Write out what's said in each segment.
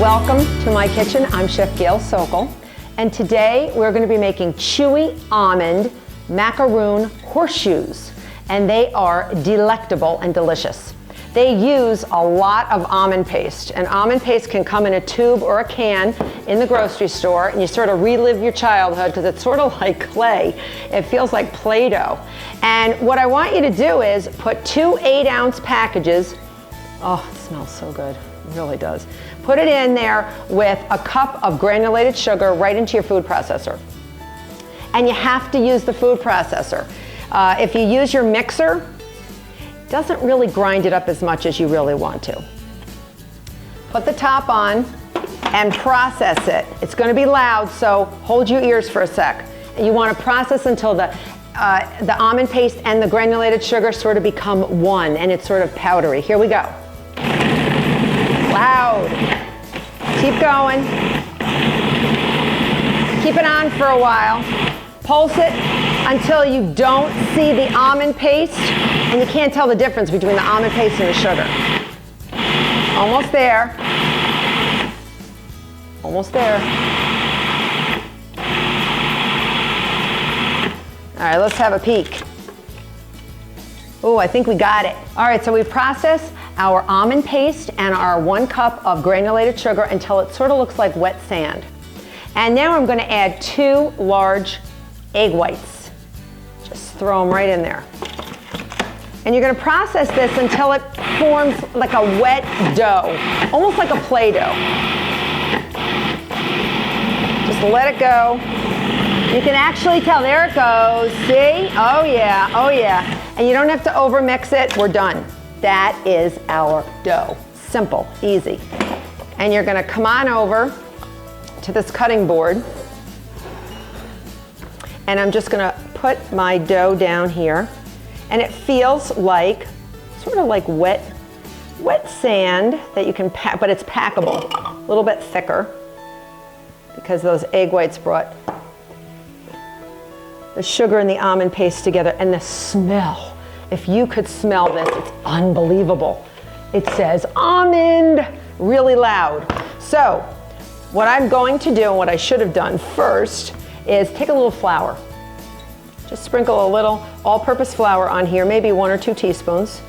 Welcome to my kitchen. I'm Chef Gail Sokol, and today we're going to be making chewy almond macaroon horseshoes, and they are delectable and delicious. They use a lot of almond paste, and almond paste can come in a tube or a can in the grocery store, and you sort of relive your childhood because it's sort of like clay. It feels like Play-Doh. And what I want you to do is put 2 8-ounce packages. Oh, it smells so good. It really does. Put it in there with a cup of granulated sugar right into your food processor. And you have to use the food processor. If you use your mixer, it doesn't really grind it up as much as you really want to. Put the top on and process it. It's going to be loud, so hold your ears for a sec. You want to process until the almond paste and the granulated sugar sort of become one, and it's sort of powdery. Here we go. Loud. Keep going. Keep it on for a while. Pulse it until you don't see the almond paste, and you can't tell the difference between the almond paste and the sugar. Almost there. Almost there. All right, let's have a peek. Oh, I think we got it. All right, so we processed our almond paste and our 1 cup of granulated sugar until it sort of looks like wet sand. And now I'm going to add 2 large egg whites. Just throw them right in there. And you're going to process this until it forms like a wet dough, almost like a Play-Doh. Just let it go. You can actually tell, there it goes, see? Oh yeah, oh yeah. And you don't have to overmix it, we're done. That is our dough. Simple, easy. And you're gonna come on over to this cutting board, and I'm just gonna put my dough down here, and it feels like, sort of like wet sand that you can pack, but it's packable, a little bit thicker, because those egg whites brought the sugar and the almond paste together, and the smell. If you could smell this, it's unbelievable. It says almond really loud. So what I'm going to do, and what I should have done first, is take a little flour. Just sprinkle a little all-purpose flour on here, maybe 1 or 2 teaspoons,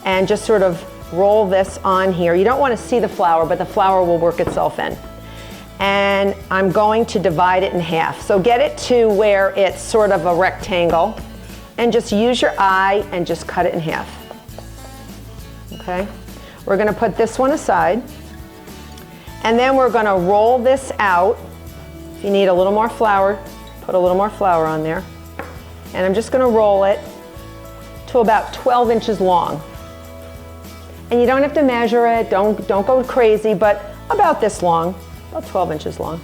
and just sort of roll this on here. You don't want to see the flour, but the flour will work itself in. And I'm going to divide it in half. So get it to where it's sort of a rectangle, and just use your eye and just cut it in half. Okay? We're going to put this one aside, and then we're going to roll this out. If you need a little more flour, put a little more flour on there. And I'm just going to roll it to about 12 inches long. And you don't have to measure it, don't go crazy, but about this long. About 12 inches long.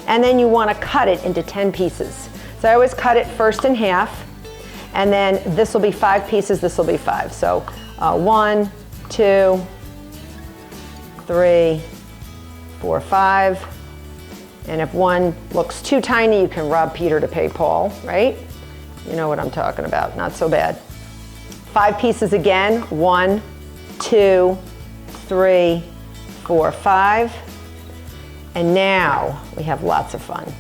And then you want to cut it into 10 pieces. So I always cut it first in half, and then this will be 5 pieces, this will be 5. So 1, 2, 3, 4, 5. And if one looks too tiny, you can rob Peter to pay Paul, right? You know what I'm talking about, not so bad. 5 pieces again, 1, 2, 3, 4, 5. And now we have lots of fun.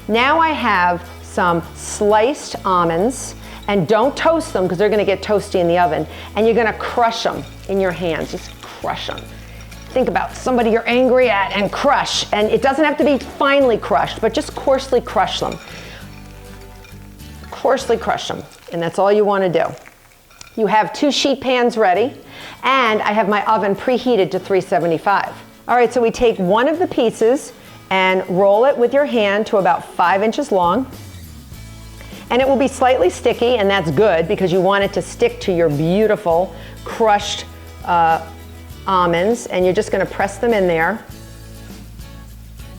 Now I have some sliced almonds, and don't toast them because they're going to get toasty in the oven, and you're going to crush them in your hands. Just crush them. Think about somebody you're angry at and crush, and it doesn't have to be finely crushed, but just coarsely crush them. Coarsely crush them, and that's all you want to do. You have 2 sheet pans ready, and I have my oven preheated to 375. All right, so we take one of the pieces and roll it with your hand to about 5 inches long. And it will be slightly sticky, and that's good because you want it to stick to your beautiful crushed almonds. And you're just gonna press them in there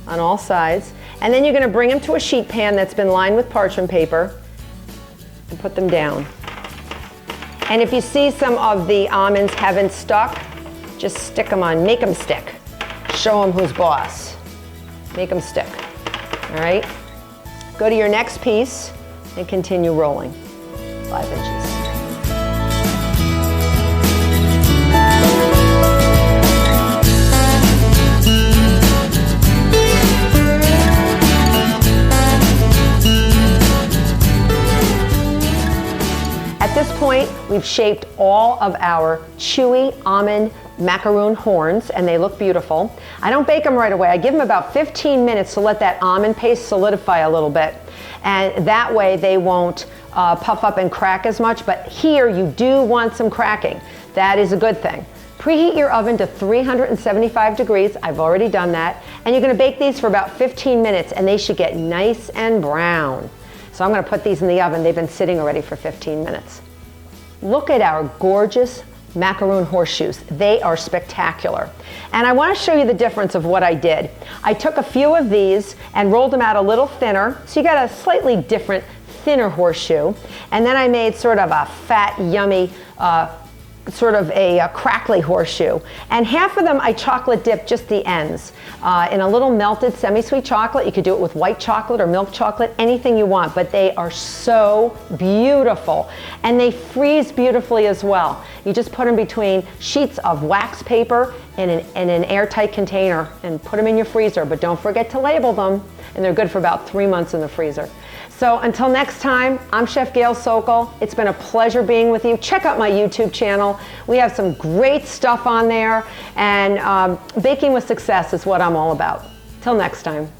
on all sides. And then you're gonna bring them to a sheet pan that's been lined with parchment paper and put them down. And if you see some of the almonds haven't stuck, just stick them on, make them stick. Show them who's boss. Make them stick, all right? Go to your next piece and continue rolling, 5 inches. we've shaped all of our chewy almond macaroon horns, and they look beautiful. I don't bake them right away. I give them about 15 minutes to let that almond paste solidify a little bit. And that way they won't puff up and crack as much, but here you do want some cracking. That is a good thing. Preheat your oven to 375 degrees. I've already done that. And you're gonna bake these for about 15 minutes, and they should get nice and brown. So I'm gonna put these in the oven. They've been sitting already for 15 minutes. Look at our gorgeous macaroon horseshoes. They are spectacular. And I want to show you the difference of what I did. I took a few of these and rolled them out a little thinner, so you got a slightly different, thinner horseshoe. And then I made sort of a fat, yummy, sort of a crackly horseshoe. And half of them I chocolate dipped just the ends in a little melted semi-sweet chocolate. You could do it with white chocolate or milk chocolate, anything you want, but they are so beautiful. And they freeze beautifully as well. You just put them between sheets of wax paper in an airtight container and put them in your freezer, but don't forget to label them. And they're good for about 3 months in the freezer. So until next time, I'm Chef Gail Sokol. It's been a pleasure being with you. Check out my YouTube channel. We have some great stuff on there, and baking with success is what I'm all about. Till next time.